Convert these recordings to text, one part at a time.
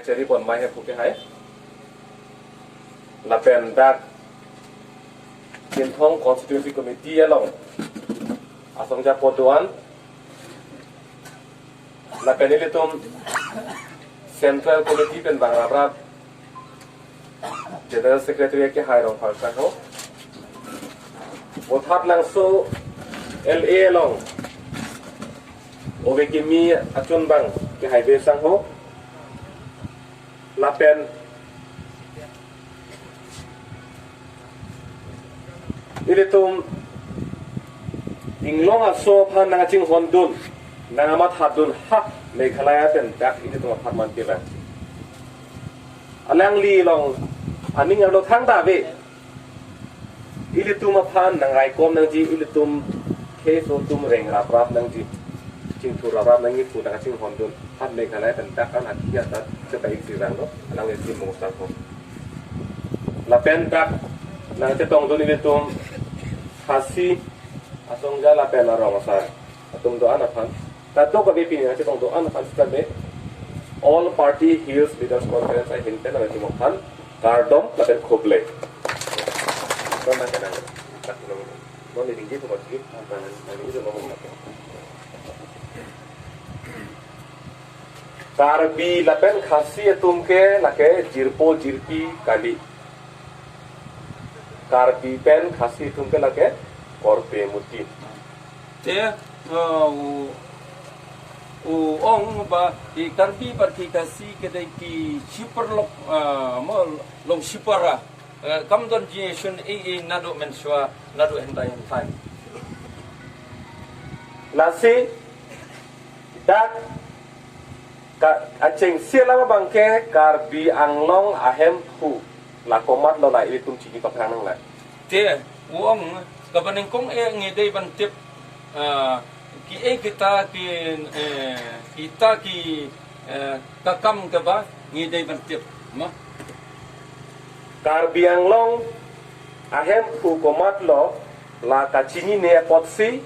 Jadi pon mai hep ke hai la pen dak Tin Thong Constituency Committee along asong ja potuan la pen ile tum Central Committee pen bang abra General Secretary ke hai rong phal sa ho othat lang so LA along Ovekimi achun bang ke hai be sang ho Lapen ilitum inglong aso phan nangaching hondun nangamat hadun ha Meghalaya pen dak ilitum apartment ke bang alang li long aning alo thang da ve ilitum phan nangai kom nangji ilitum ke so tum reng rap nangji ching thu rap nangi pu nangaching hondun hat Meghalaya pen dak an akia tat setai sirang no alang esi mongsa ko lapen dak nang te tong doni ilitum hasi asong ja lapen arong sa atum do anaphan tato ka bipin na te tong do anaphan sabe all party hills leaders conference I hinten na tum phan kardom lapen khoble ko na kana tak no ni dingi ko mati ani jo no mo Karbi lapen khasi tumke lake jirpo jirpi kali Karbi pen khasi tumke lake korpe muti te ong ba di Karbi parti kasi kedai ki super lok mo long supera kam don generation nado menswa nado hentai time Lasi dak aceng siapa bangke Karbi anglong ahem pu lakomat lo la ilitum cini pakanang la te uang kapaning kong ngedai bantip ki kita ki kakam ke ba ngedai bantip ma Karbi anglong ahem pu komat lo la kacini ne potsi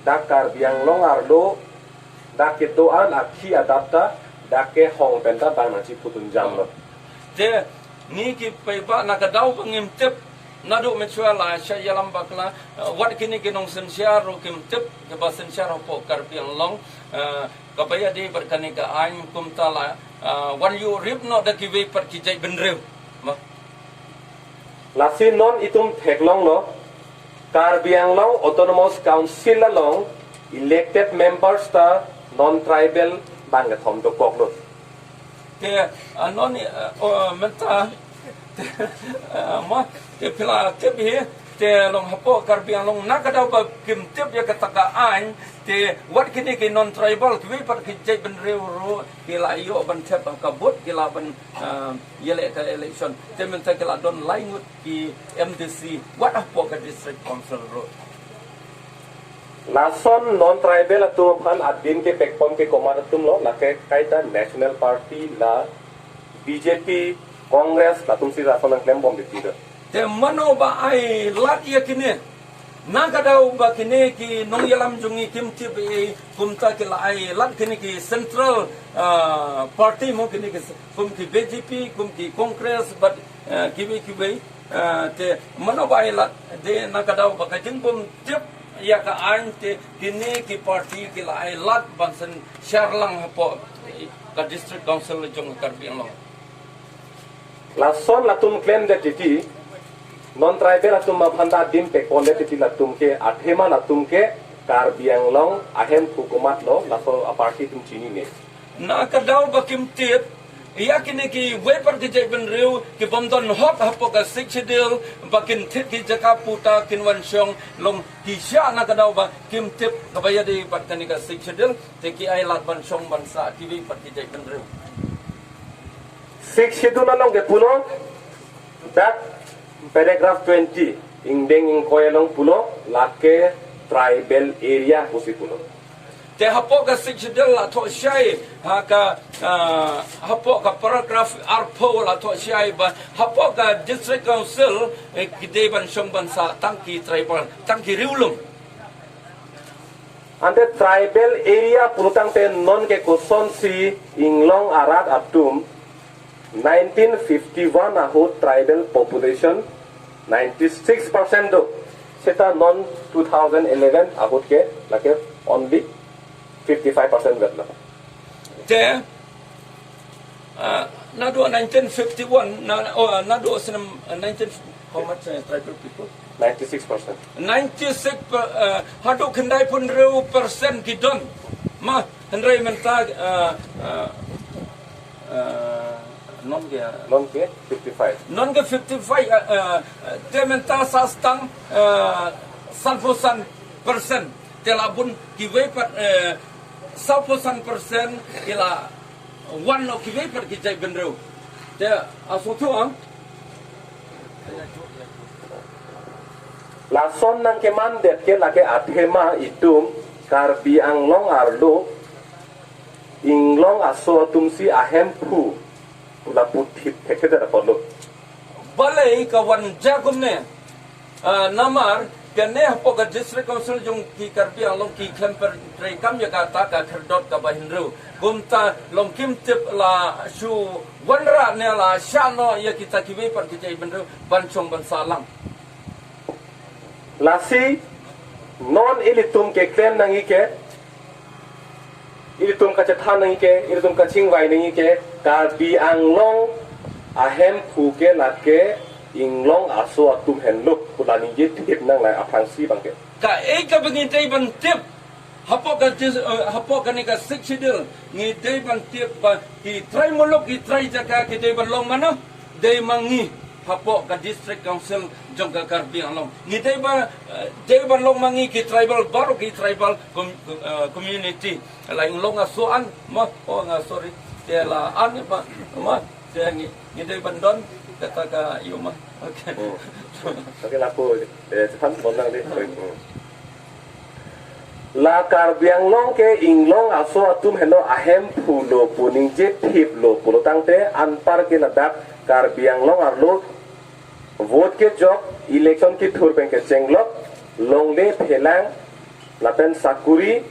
dak Karbi anglong arlo dak ketoan akhi adapta dake hong penta bang naci putun jam lo te ni ki pai ba nakadau pangim tip nadu mechua la sya lam bakla wat kini kinong sensiar ro kim tip ke ba sensiar po Karbiang long kapaya di berkani ka ain kum tala wan you rip no da ki we par ki jai benrew ma lasi non itum theklong lo Karbiang long autonomous council long elected members ta non tribal ban ga thom do kok lo te anon menta ma te pila te bi te long hapo Karbiang long nakadaw ba kim tip ya kataka an te wat kini ki non tribal ki par ki jai ben ro ki la yo ban tep ka bot ki la ban yele ka election te menta ki la don laingut ki MDC wat hapo ka district council ro Lason non tribal atum phan adin ke pekpom ke komar atum lo lake kaita national party la BJP Congress latum si rason ang klem bom ditida te mano ba ai lat ya kini nakadaw ba kini ki nong yalam jungi kim tip kumta ki la ai lat kini ki central party mo kini ki kum ki BJP kum ki Congress but kibi te mano ba ai lat de nakadaw ba ka jingpom tip ya ka ante kini ki party ki la ai lat bansen sharlang po ka district council jong Karbiang long Lason latum klem de titi non tribal atum mabhanda din pekpom de titi latum ke athema latum ke Karbiang long ahem hukumat lo laso party tum chini ne nakadaw ba kim tip iya kini ki weper ki jai ben riu ki bomdon hot hapo ka sikchidil bakin tit ki jaka puta kin wan syong long ki sya nakadaw ba kim tip kabaya di patkani ka sikchidil te ki ai lat ban syong bansa ki weper ki jai ben riu six schedule na long ke puno that paragraph 20 ingdeng ing koyalong pulo lake tribal area pusi puno te hapo ka sikchidil la to syai ha ka hapo ka paragraph arpo la to syai ba hapo ka district council ki de ban syong bansa tangki tribal tangki riulum ante tribal area pulutang te non ke koson si inglong arat abdum 1951 ahut tribal population 96% do seta non 2011 ahut ke lake only 55% gatla Te nado 1951 nado 19 how much tribal people 96%. 96 hadu kendai pun reu persen kidon ma hendrai mentag non ke Non ke 55. non ke 55 te menta sastang salposan persen telabun kiwe pat salposan persen ila one no kiwe pat kijai benreu te asotu ang Lason nang keman det ke lake athema itum Karbi Anglong arlo inglong aso tumsi ahem pu pula putit tekeda polo balai kawan jagum ne namar kene hapo ka district council jong ki Karbi Anglong ki klemper trai kam ya kata ka kherdot ka bahindru gumta long kim tip la shu wanra ne la shano ya kita kiwe par kijai benru bancong bansalang lasi non ilitum ke klem nangi ke ilitum ka chathan nangi ke ilitum ka chingwai nangi ke Karbi Anglong ahem pu ke lake inglong aso atum henluk pula ni tip nang lai apangsi bangke ka ka bengitai ban tip hapo ka ni ka siksidil ngi dei ban tip ba ki try muluk ki try jaka ki dei ban long mana dei mangi hapo ka district council jong ka Karbi Anglong ngi dei ban long mangi ki tribal baru ki tribal community lain long asuan ma sorry dia la an pa ma dia ngi dei ban don kata ka iyo ma okay Oke laku cepat bonang deh. La Karbi Anglong ke inglong aso atum heno ahem pulo puning je tip lo pulo tangte anpar ke ladak Karbi Anglong arlo vote ke job election ki thur pen ke chenglok longle phelang lapen sakuri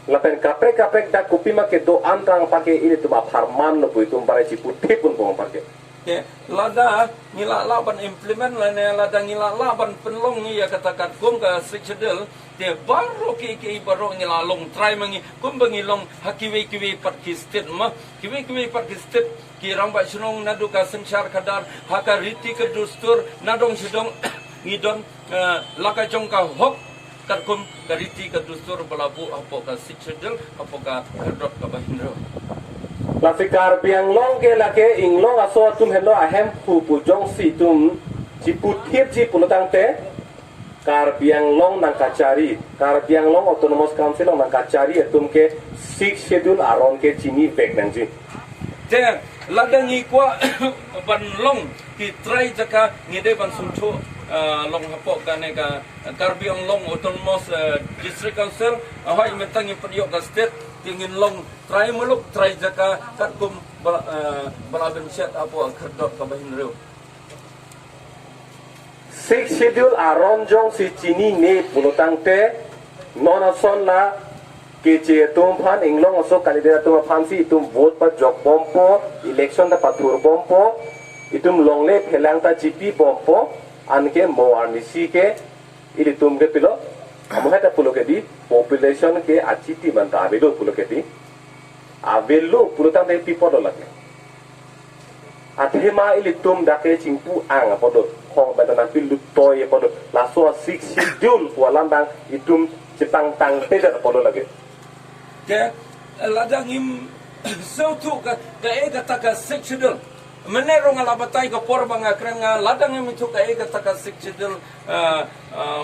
lapen kapre dak kupima ke do antang pake ini tuma farman lo puitum pare cipu tipun pong pake ke lada ngila laban implement lane lada ngila laban penlong ya katakan kum ka siksedel te baru ki baru ngila long try mangi kum bangilong hakiwe kiwe pat ki state ma kiwe pat ki state ki ramba sunong nadu ka senchar kadar haka riti ke dustur nadong sidong ngidon laka jongka hok kum ka riti ke dustur balabu apo ka siksedel apo ka kadot ka bahindro Lasi Karbi Anglong ke lake inglong aso tum helo ahem pu jong si tum ciputip cipulutang te Karbi Anglong nang kacari Karbi Anglong Autonomous Council nang kacari etum ke 6 schedule aron ke chini vek nang ji te ladang ikwa ban long ki try jaka ngide ban sumcho long hapo kane ka Karbi Anglong Autonomous District Council ahai mentang ipadiok ka state tingin long try muluk try jaka katkum balaben set apo kherdot ka bahindro 6 schedule aron jong si chini ne pulutang te nona son la ke che tum phan inglong aso candidate tum phan si tum vote pa jok bompo election ta pathur bompo itum longle phelang ta gp bompo anke mo armisi ke ilitum ke pilo amuhata pulo ke di population ke achiti banta avelo pulo ke di avelo pulutang te people lake athema ilitum dake chingpu ang podo khong batana pilu toy podo laso 6 schedule pualandang itum cipang tang peda podo lage ke ladang im sautu ka kata sexual menerong alabatai ka porbang akrenga ladang im itu kata sexual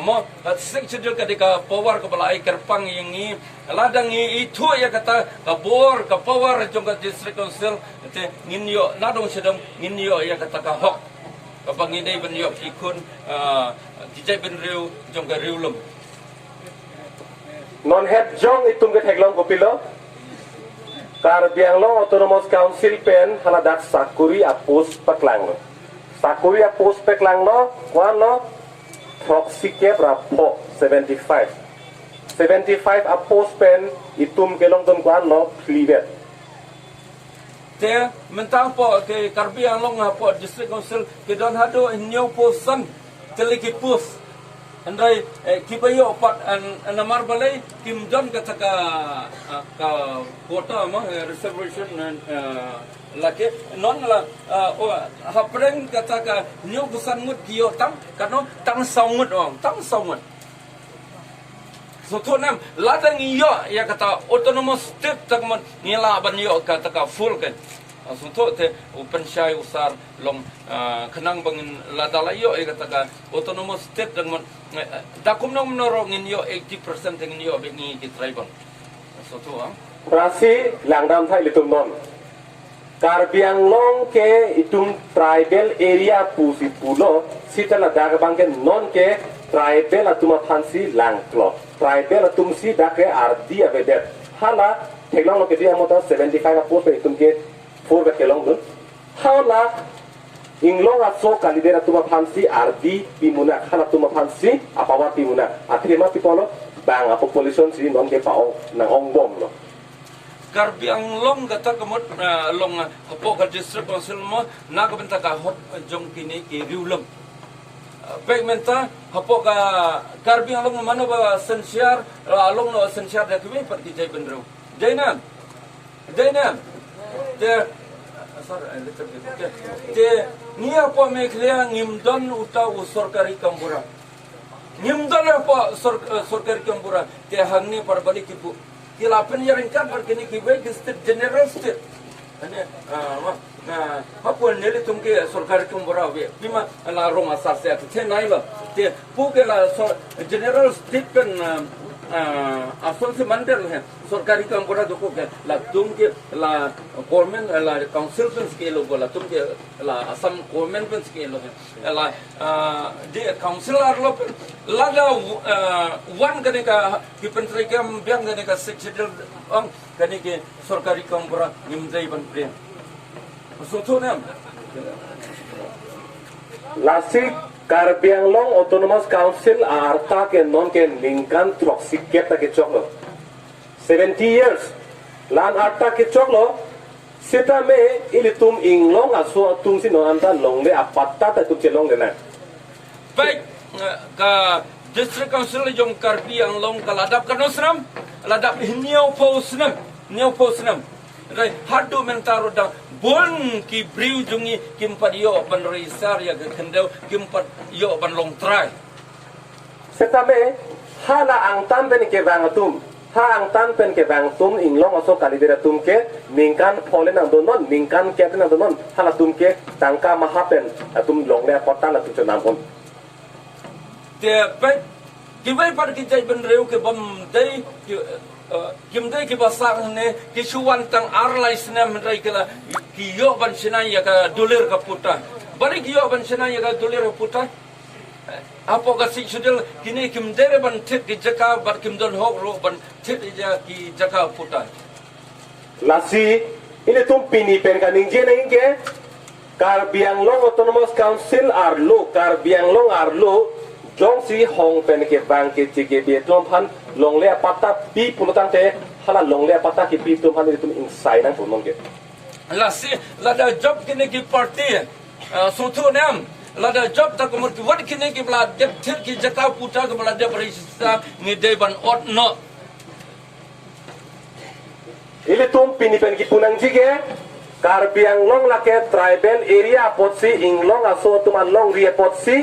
mo sexual ka power ka balai kerpang yang i ladang itu ya kata ka bor ka power jong ka district council te nginyo nadong sedang nginyo ya kata ka hok ka bangidai ben yo ikun kijai ben riu jong ka riulum non head jong itum ke theglong kopilo Karbi Anglong Autonomous Council pen haladak sakuri apos paklang sakuri apos paklang no kwano proxy ke brapo 75 apos pen itum kelong ton kwano flivet te mentang po ke Karbi Anglong po district council ke don hado new posan teleki pus andai kibayo pat an namar balai kim don kata ka quota ma reservation lake non la hapreng kata ka new posan mut kio tam kano tang saumut ong tang saumut so tu nam ladang iyo ya kata autonomous state takman nila ban yo kata ka full kan so tu te open shai usar long kenang bangin ladala yo ya kata ka autonomous state takman dakum nam norong yo 80% dengan yo bengi ki tribal so tu Rasi langdam thai litum non. Karbi Anglong ke itum tribal area pusi pulo sitala dagabangke non ke tribal atuma phansi langklo. Tribal atum si dake ardi avedet. Hala teglong ke dia motor 75 post itum ke 4 ke kelong dun. Hala inglong aso kalidera tuma phansi ardi pimuna hala tuma phansi apawa pimuna. Atrima pipolo bang population si non ke pao nang ongbom lo. Karbi Anglong kata kemut long hapo ka district council mo na ka benta ka hot jong kini ki riulem baik menta hapo ka Karbi Anglong mano ba sensiar along no sensiar da kwi par ki jai bendro jainam de sorry little bit de ni apa mekhlia ngimdon uta usorkari kambura ngimdon apa sorkari kambura te hangni par bali kipu kilapan yang ringkat berkini kibai ke state general state ane apa neli tumke सरकार kumbura we bima la roma sarse te naila te puke la general state kan ason se mandel hai सरकारी kumbura doko ke la tumke la government la council kan scale bola tumke la asam government kan scale hai la de council arlo la da one kane ka ki pentri kam biang kane ka secretary ang kane ke सरकारी kumbura nimdai ban pre so to nam Lasik Karbi Anglong Autonomous Council arta ke non ke lingkan troksik keta ke choklo 70 years lan arta ke choklo seta me ilitum inglong aso tum si no anta longle apatta ta tum chelong dena baik ka district council jong Karbi Anglong kaladap kanosram ladap niau posnam rai hadu mentaro da bon ki briu jungi kimpat yo ban reisar ya kendau kimpat yo ban long try seta me hala ang tan ben ke bangatum ha ang tan pen ke bangatum inglong aso kalidera tum ke ningkan polen ang donon ningkan ke ang donon hala tum ke tangka mahapen atum longle apatta la tum nampon te baik kibai par ki jai ban reu ke bam dai kimdai ki basang ne ki chuan tang arlai snam rai kala ki yo ban sinai ya ka dolir ka puta bari ki yo ban sinai ya ka dolir ka puta apo ka si sudel kini kimdai ban thit ki jaka bar kimdon hok ro ban thit ja ki jaka puta lasi ini tum pini pen ka ningje ningke Karbi Anglong Autonomous Council arlo Karbi Anglong arlo jong si hong pen ke bang ke chige be tom phan long le pata pi pulutang te hala long le pata ki pi tom phan itum inside nang pulmong ke la si la da job kini ki party so tu nam la da job ta komur ki wat kini ki bla de thir ki jaka puta ko bla de parisa ni de ban ot no ile tum pini pen ki punang jige Karbi Anglong la ke tribal area potsi inglong aso tuman long ria potsi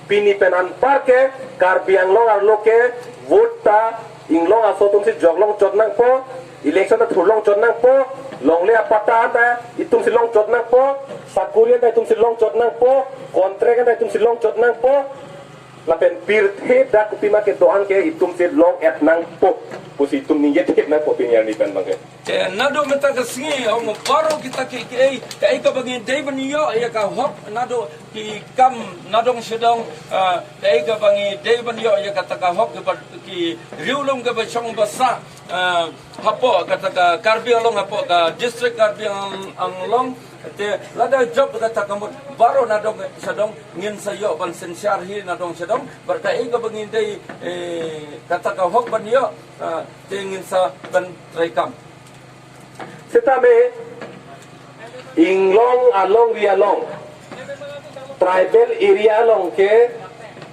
pini penan parke Karbi Anglong arlo ke vote ta inglong aso tum si joglong chotnang po election ta thurlong chotnang po longle apata ta itum si long chotnang po sakurian ta itum si long chotnang po kontrek ta itum si long chotnang po lapen pir the da kupima ke doan ke itum si long et nang po pusi itum ni yet nang po pinyar ni pen bangke nado meta ka singi om baro kita ki ai ka bagi David yo ya ka hop nado ki kam nadong sedong ai ka bagi David yo ya kata ka hop ki riulum ka bachong basa hapo kata ka Karbi Anglong hapo ka district Karbi Anglong te lada job kata kamut baro nadong sedong ngin sayo ban sensiar hi nadong sedong berka ai ka bagi dei kata ka hop ban yo te ngin sa ban traikam Seta me inglong along wi along tribal area along ke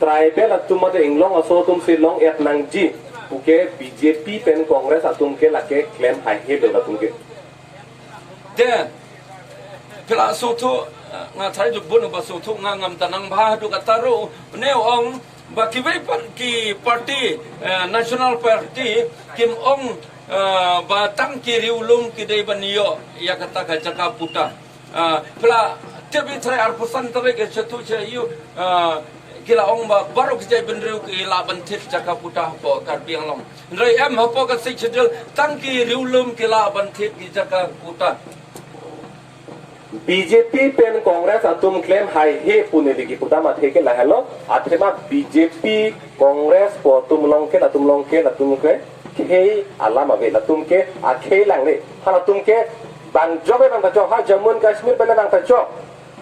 tribal atum mate inglong aso tum silong et nang ji uke BJP pen Congress atum ke lake claim hai he do atum ke de pela soto nga thai ju bun ba soto nga ngam tanang bha du kataru ne ong ba kiwei ki party national party kim ong ba tang ki riulum ki dei banio ya kata ka jaka puta pela tebi thai ar pusan tare ke chatu che yu kila ong ba baru ki jai benru ki la banthit jaka puta po kar piang long rei em hapo ka sei chedel tang ki riulum ki la banthit ki jaka puta BJP pen Congress atum claim hai he pune digi putama theke la hello athema BJP Congress po tum long ke he alama ve la tum ke a ke lang le hala tum ke bang jobe bang ta ha Jammu and Kashmir pen bang ta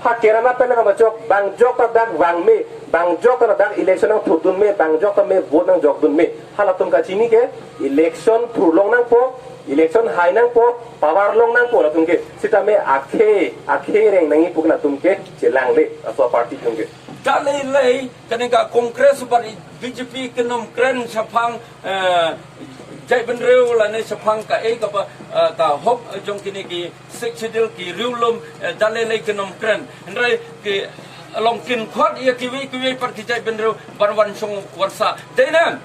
ha Kerala pen bang ta bang jok ta dak wang me bang jok ta dak election ang thudun me bang jok ta me vote nang jok dun me hala tum ka chini ke election thurlong nang po election hai nang po power long nang po la tum ke sita me akhe reng nang ipuk la tum ke chelang le aso party tum ke dalai lei kanika kongres bar BJP kenom kren chapang jai benreu la ne chapang ka e ka hop jong kini ki sekchedil ki riulum dalai lei kenom kren ndrai ki long kin khot ya kiwi par ki jai benreu barwan song warsa denan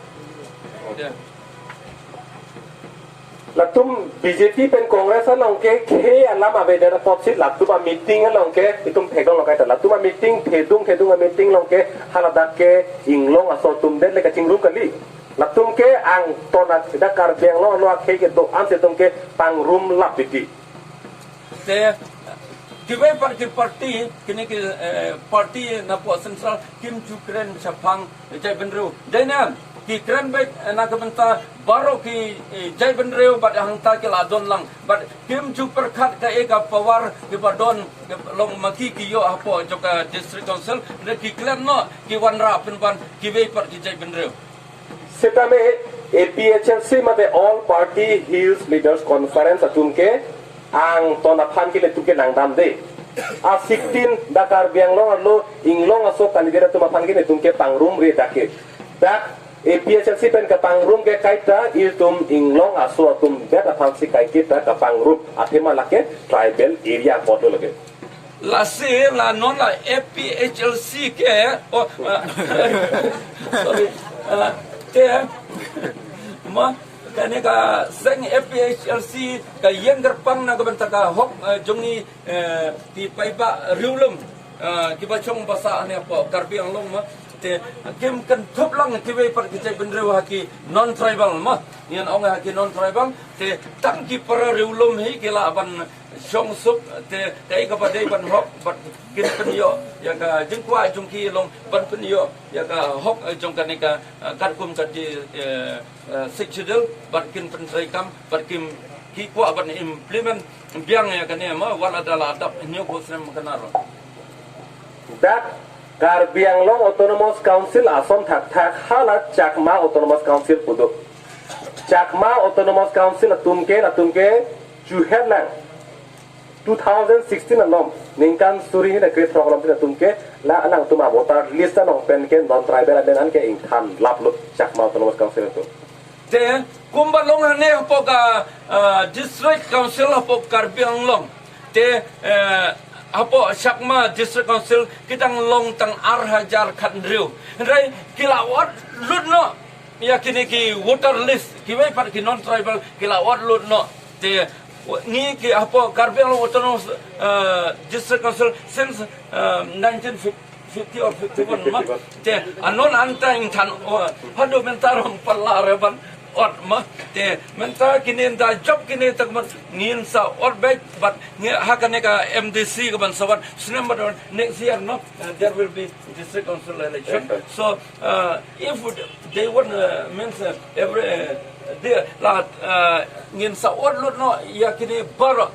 latum BJP pen Congress along ke alam ave da popsit latum a meeting along ke itum thegong lokai ta latum a meeting thedung a meeting long ke haladak ke inglong aso tum den le ka chingru kali latum ke ang tona da kar beng lo ke do am se tum ke pang room lapiti te kiwe party kini ki party na po central kim chukren chapang jai benru denan ki kren bet na kabanta baro ki jai benreu bad hangta ke ladon lang but kim chu perkhat ka eka power ki badon long maki ki yo apo joka district council ne ki klen no ki wanra pan ki ve par ki jai benreu seta me APHLC mate all party hills leaders conference atum ke ang tona phan ki le tu ke nang dam de a 16 dakar biang lo inglong aso candidate tu ma phan ki ne tum ke pangrum re dake dak APHLC pen kapang room ke kaita iltum inglong aso atum beta pangsi kai kita kapang room athema lake tribal area photo lage la se la non la APHLC ke sorry te ma kane ka seng APHLC ka younger pang na kabanta ka hok jongi ti paiba riulum ki ba chong basa ane po karbi ang long ma te kim kan thup lang ki ve par ki jai benreu haki non tribal ma nian ong haki non tribal te tang ki par riulum hi ki la ban song sup te dei ka ba dei ban hok bat kin pen yo ya ka jingkwa jungki long ban pen yo ya ka hok jong ka ne ka kat kum ka di sekchedel bat kin pen sai kam bat kim ki kwa ban implement biang ya ka ne ma wala dala adap nyo ko srem kanaro that Karbi Anglong Autonomous Council asom thak halat Chakma Autonomous Council pudo Chakma Autonomous Council atumke Juherlang 2016 alom ningkan suri ni create program ti atumke la anang tuma voter list anong pen ke non tribal abenan ke ingkan laplut Chakma Autonomous Council itu te kumbalong ne po ka district council po Karbi Anglong te apo Chakma district council kitang long tang hajar khandriu rai kilawat ludno ya kini ki voter list kiwai par ki non tribal kilawat ludno te ni ki apo Karbi Anglong autonomous district council since 1950 or 51 ma te anon anta ing than hado mentarong palareban ot ma te menta kini da job kini tak mat ngin sa or back but hakane ka MDC ka ban sawan September next year no there will be district council election so if they want means every they la ngin sa or lut no ya kini bar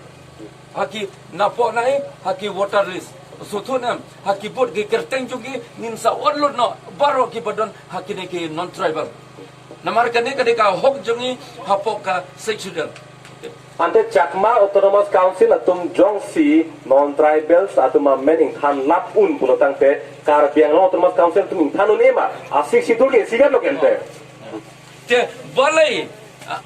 haki napo nai haki voter list so thunam haki bot ki kerteng jugi ngin sa or lut no baro ki badon hakine ki non tribal namar kane kadeka hok jongi hapok ka sexual ante Chakma Autonomous Council atum jongsi non-tribals atum mening than lapun pulotang te Karbi Anglong Autonomous Council tum thanun ema asik situl ke sigar lo kente te balai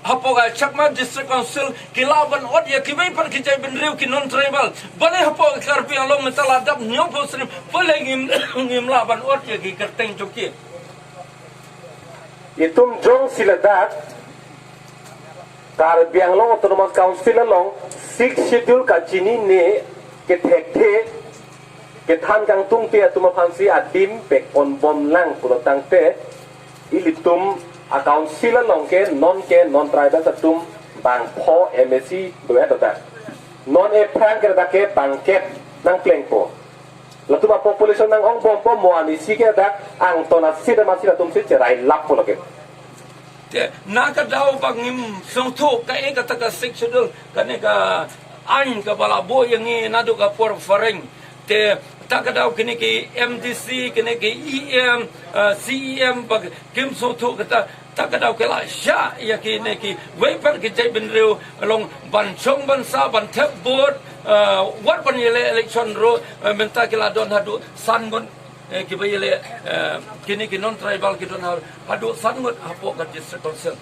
hapoga Chakma District Council kilaban od ya kibai par kijai benriu ki non tribal balai hapoga Karbi Anglong mentala dap nyopo srim balai ngim laban od ya ki kerteng joki itum jongsi ladak Karbi Anglong Autonomous Council along 6 schedule ka chini ne ke thekte ke than kang tung te atuma phansi adim pek on bom lang pulotang te ilitum a council along ke non tribal atum bang pho MSC doya dota non e prank ke ke bangket nang plengpo latuma population nang ong bom bom mo ani sike dak ang tona sida masira tum si cerai lap poloke te naga daw bangim songto ka e kata ka sexual kane ka ain ka bala bo yang ni nadu ka por fareng te taka daw kini ki MDC kini ki EM CEM bag kim songto kata taka daw kala sha ya kini ki weper ki jai benreu long ban chong ban sa ban tep board what ban election ro menta kala don hadu sangon kibayele kini ki non tribal ki don hadu sangot hapo ka district council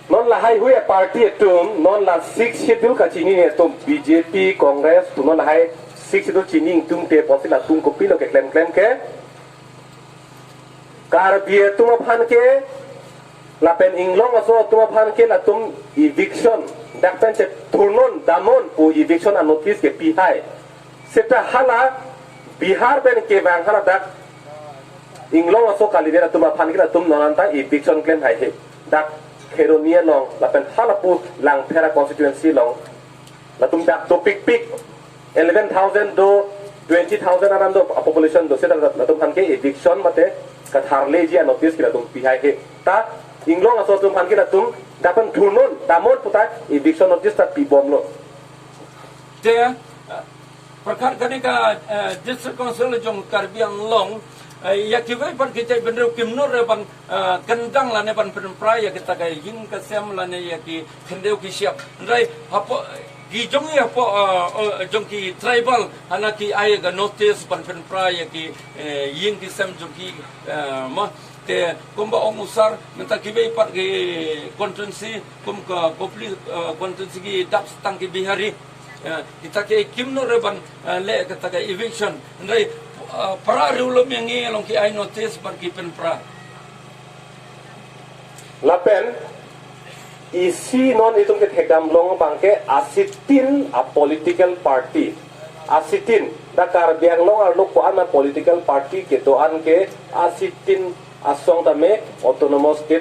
non la hai hui party tum non la 6 schedule ka chini ne tum BJP Congress tum non la hai 6 schedule chini tum te posila tum ko pilo ke klem ke Karbi tum phan ke la pen inglong aso tum phan ke la tum eviction dak pen che turnon damon o eviction a notice ke pi hai seta hala Bihar pen ke bang hala dak inglong aso kalidera tum phan ke la tum nonanta eviction claim hai he dak Heronia long la pen halapu lang Pera constituency long la tum dak to pik 11,000 do 20,000 aram do population do seta la tum phan ke eviction mate ka tharle ji notice ki la tum pi hai he ta inglong aso tum phan ke la tum dapan thurnon damon puta eviction notice ta pi bom lo te prakar kani ka district council jong Karbi Anglong ya kibai pan kijai benreu kimnor ban kendang la ne ban penprai ya kita kai yin ka sem la ne ya ki kendeu ki siap ndai hapo ki jong ya po jong ki tribal hana ki ai ga notice ban penprai ya ki yin ki sem jong ki ma te kumba ong usar menta kibai pat ki kontensi kum ka kopli kontensi ki dap stang ki bihari kita ke kimno reban le kata ke eviction ndai pra rulum yang ngi long ki ai notice par ki pen pra lapen isi non itum ke thekam long bangke asitin a political party asitin da Karbi Anglong ar lok ko ana political party ke to an ke asitin asong tame autonomous state